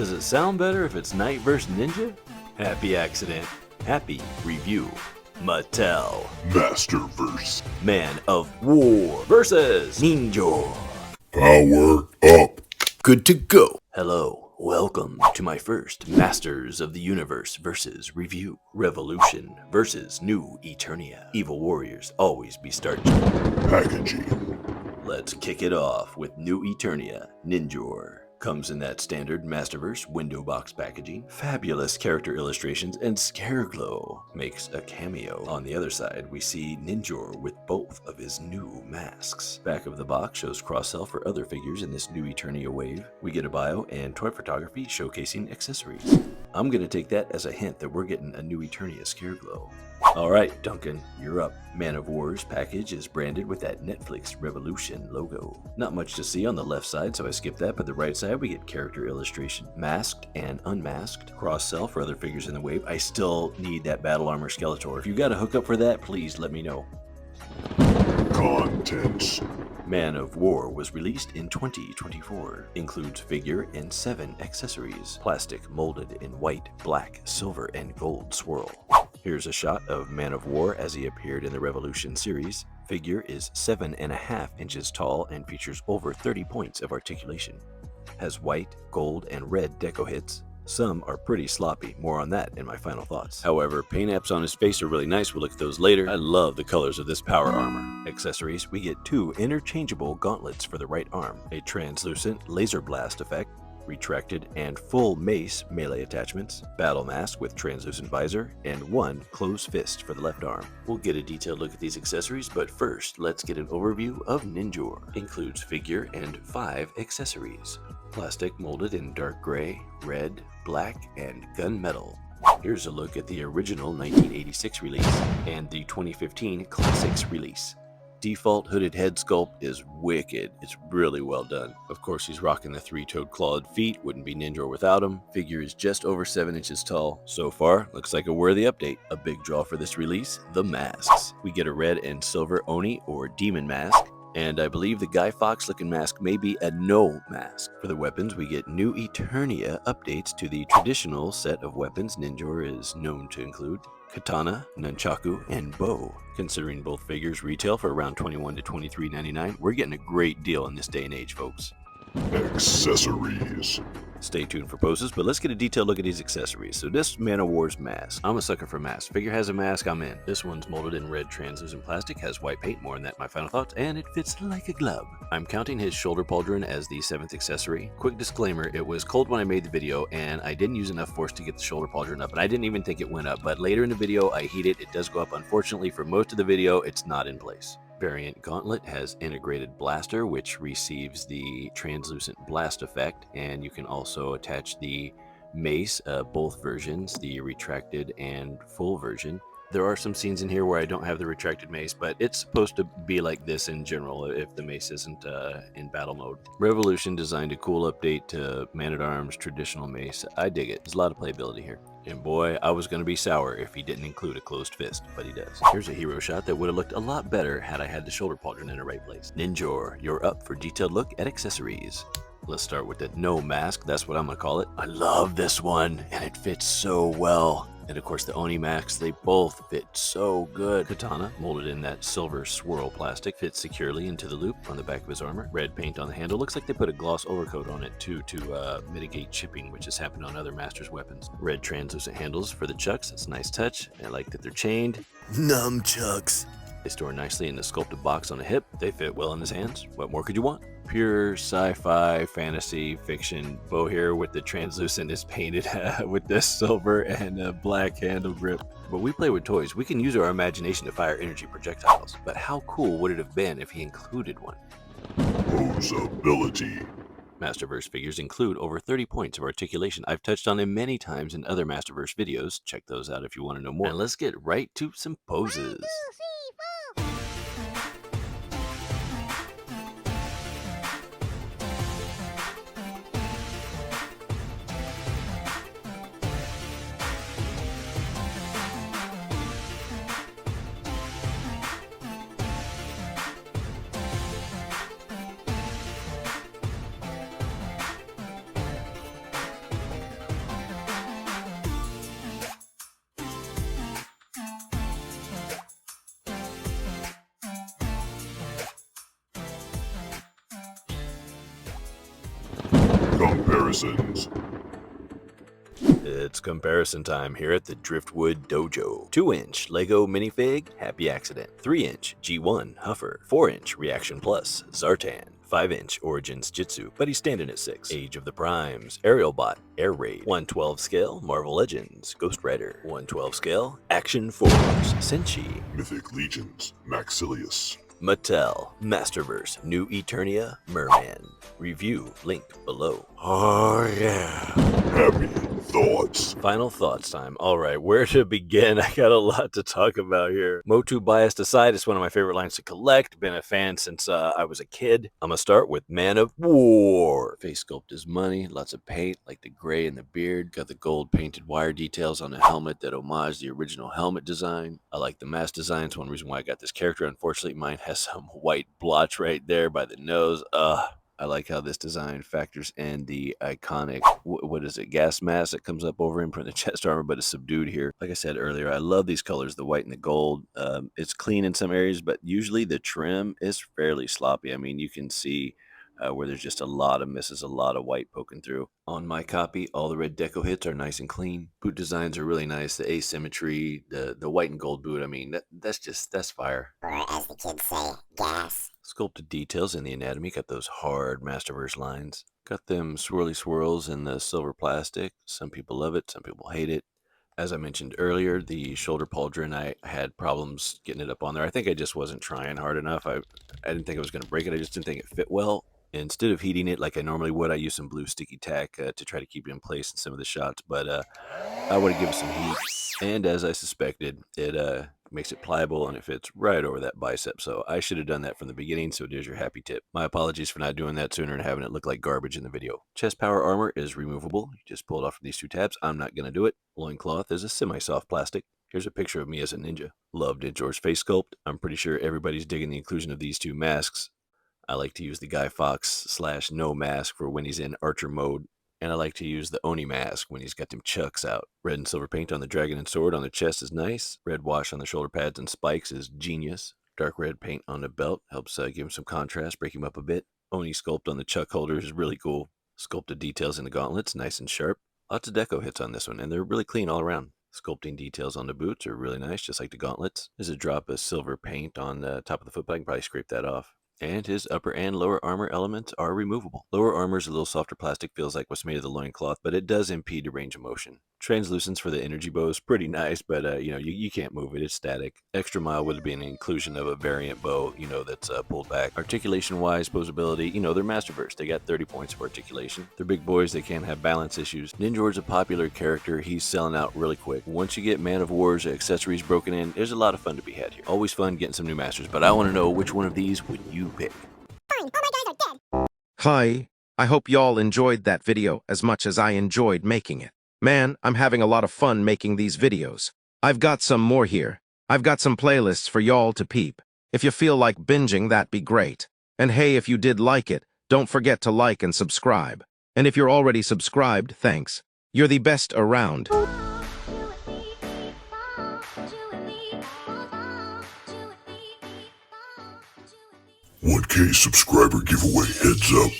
Does it sound better if it's Knight vs. Ninja? HappiAxxident, Happi Review. Mattel Masterverse Man of War versus NINJOR. Power Up. Good to go. Hello, welcome to my first Masters of the Universe versus Review. Revolution versus New Eternia. Evil warriors always be starchy. Packaging. Let's kick it off with New Eternia, NINJOR. Comes in that standard Masterverse window box packaging, fabulous character illustrations, and Scareglow makes a cameo. On the other side, we see NINJOR with both of his new masks. Back of the box shows cross-sell for other figures in this New Eternia wave. We get a bio and toy photography showcasing accessories. I'm gonna take that as a hint that we're getting a New Eternia Scareglow. Alright, Duncan, you're up. Man of War's package is branded with that Netflix Revolution logo. Not much to see on the left side, so I skipped that, but the right side we get character illustration. Masked and unmasked. Cross-sell for other figures in the wave. I still need that Battle Armor Skeletor. If you got a hookup for that, please let me know. Contents. Man of War was released in 2024. Includes figure and 7 accessories. Plastic molded in white, black, silver, and gold swirl. Here's a shot of Man of War as he appeared in the Revolution series. Figure is 7.5 inches tall and features over 30 points of articulation. Has white, gold, and red deco hits. Some are pretty sloppy, more on that in my final thoughts. However, paint apps on his face are really nice, we'll look at those later. I love the colors of this power armor. Accessories, we get 2 interchangeable gauntlets for the right arm, a translucent laser blast effect, retracted and full mace melee attachments, battle mask with translucent visor, and 1 closed fist for the left arm. We'll get a detailed look at these accessories, but first let's get an overview of NINJOR. Includes figure and 5 accessories. Plastic molded in dark gray, red, black, and gunmetal. Here's a look at the original 1986 release and the 2015 Classics release. Default hooded head sculpt is wicked. It's really well done. Of course, he's rocking the 3-toed clawed feet. Wouldn't be NINJOR without him. Figure is just over 7 inches tall. So far, looks like a worthy update. A big draw for this release, the masks. We get a red and silver Oni or demon mask. And I believe the Guy Fawkes looking mask may be a no mask. For the weapons, we get New Eternia updates to the traditional set of weapons NINJOR is known to include. Katana, nunchaku, and bow. Considering both figures retail for around $21 to $23.99, we're getting a great deal in this day and age, folks. Accessories. Stay tuned for poses, but let's get a detailed look at these accessories. So this Man of War's mask. I'm a sucker for masks. Figure has a mask, I'm in. This one's molded in red translucent plastic, has white paint, more on that in my final thoughts, and it fits like a glove. I'm counting his shoulder pauldron as the 7th accessory. Quick disclaimer, it was cold when I made the video, and I didn't use enough force to get the shoulder pauldron up, and I didn't even think it went up, but later in the video, I heat it. It does go up. Unfortunately, for most of the video, it's not in place. Variant Gauntlet has integrated blaster, which receives the translucent blast effect, and you can also attach the mace, both versions, the retracted and full version. There are some scenes in here where I don't have the retracted mace, but it's supposed to be like this in general if the mace isn't in battle mode. Revolution designed a cool update to Man-at-Arms traditional mace. I dig it. There's a lot of playability here. And boy, I was going to be sour if he didn't include a closed fist, but he does. Here's a hero shot that would have looked a lot better had I had the shoulder pauldron in the right place. NINJOR, you're up for detailed look at accessories. Let's start with the no mask, that's what I'm going to call it. I love this one, and it fits so well. And of course the Oni masks, they both fit so good. Katana, molded in that silver swirl plastic, fits securely into the loop on the back of his armor. Red paint on the handle. Looks like they put a gloss overcoat on it too to mitigate chipping, which has happened on other Masters weapons. Red translucent handles for the chucks. That's a nice touch. I like that they're chained. Nunchucks. They store nicely in the sculpted box on the hip. They fit well in his hands. What more could you want? Pure sci-fi, fantasy, fiction. Bow here with the translucent is painted with this silver and a black handle grip. But we play with toys. We can use our imagination to fire energy projectiles. But how cool would it have been if he included one? Poseability. Masterverse figures include over 30 points of articulation. I've touched on them many times in other Masterverse videos. Check those out if you want to know more. And let's get right to some poses. comparisons. It's comparison time here at the Driftwood Dojo. 2-inch Lego minifig, HappiAxxident. 3-inch G1 Huffer. 4-inch Reaction Plus, Zartan. 5-inch Origins Jitsu, but he's standing at 6. Age of the Primes, Aerial Bot, Air Raid. 112 scale, Marvel Legends, Ghost Rider. 112 scale, Action Force, Senshi. Mythic Legions, Maxilius. Mattel, Masterverse, New Eternia, MER-MAN. Review linked below. Oh yeah. Happy thoughts. Final thoughts time. Alright, where to begin? I got a lot to talk about here. MOTU biased aside, it's one of my favorite lines to collect. Been a fan since I was a kid. I'm gonna start with Man of War. Face sculpt is money, lots of paint, like the gray in the beard. Got the gold painted wire details on the helmet that homage the original helmet design. I like the mask designs. One reason why I got this character. Unfortunately, mine has some white blotch right there by the nose. I like how this design factors in the iconic, what is it, gas mask that comes up over him from the chest armor, but it's subdued here. Like I said earlier, I love these colors, the white and the gold. It's clean in some areas, but usually the trim is fairly sloppy. I mean, you can see where there's just a lot of misses, a lot of white poking through. On my copy, all the red deco hits are nice and clean. Boot designs are really nice. The asymmetry, the white and gold boot, I mean, that's fire. Or as the kids say, gas. Sculpted details in the anatomy, got those hard Masterverse lines. Got them swirly swirls in the silver plastic. Some people love it, some people hate it. As I mentioned earlier, the shoulder pauldron, I had problems getting it up on there. I think I just wasn't trying hard enough. I didn't think I was going to break it. I just didn't think it fit well. Instead of heating it like I normally would, I used some blue sticky tack to try to keep it in place in some of the shots. But I would have given it some heat. And as I suspected, it makes it pliable and it fits right over that bicep. So I should have done that from the beginning. So there's your happy tip. My apologies for not doing that sooner and having it look like garbage in the video. Chest power armor is removable. You just pull it off from these two tabs. I'm not going to do it. Loincloth is a semi-soft plastic. Here's a picture of me as a ninja. Love Ninjor's face sculpt. I'm pretty sure everybody's digging the inclusion of these two masks. I like to use the Guy Fawkes / no mask for when he's in archer mode. And I like to use the Oni mask when he's got them chucks out. Red and silver paint on the dragon and sword on the chest is nice. Red wash on the shoulder pads and spikes is genius. Dark red paint on the belt helps give him some contrast, break him up a bit. Oni sculpt on the chuck holders is really cool. Sculpted details in the gauntlets, nice and sharp. Lots of deco hits on this one, and they're really clean all around. Sculpting details on the boots are really nice, just like the gauntlets. There's a drop of silver paint on the top of the foot, but I can probably scrape that off. And his upper and lower armor elements are removable. Lower armor is a little softer plastic, feels like what's made of the loincloth, but it does impede the range of motion. Translucence for the energy bow is pretty nice, but you can't move it, it's static. Extra mile would be an inclusion of a variant bow, that's pulled back. Articulation wise, Poseability, they're Masterverse. They got 30 points for articulation. They're big boys, they can't have balance issues. Ninjor's a popular character, he's selling out really quick. Once you get Man of War's accessories broken in, there's a lot of fun to be had here. Always fun getting some new masters, but I want to know which one of these would you pick? Fine, all my guys are dead. Hi, I hope y'all enjoyed that video as much as I enjoyed making it. Man, I'm having a lot of fun making these videos. I've got some more here. I've got some playlists for y'all to peep. If you feel like binging, that'd be great. And hey, if you did like it, don't forget to like and subscribe. And if you're already subscribed, thanks. You're the best around. 1K subscriber giveaway, heads up.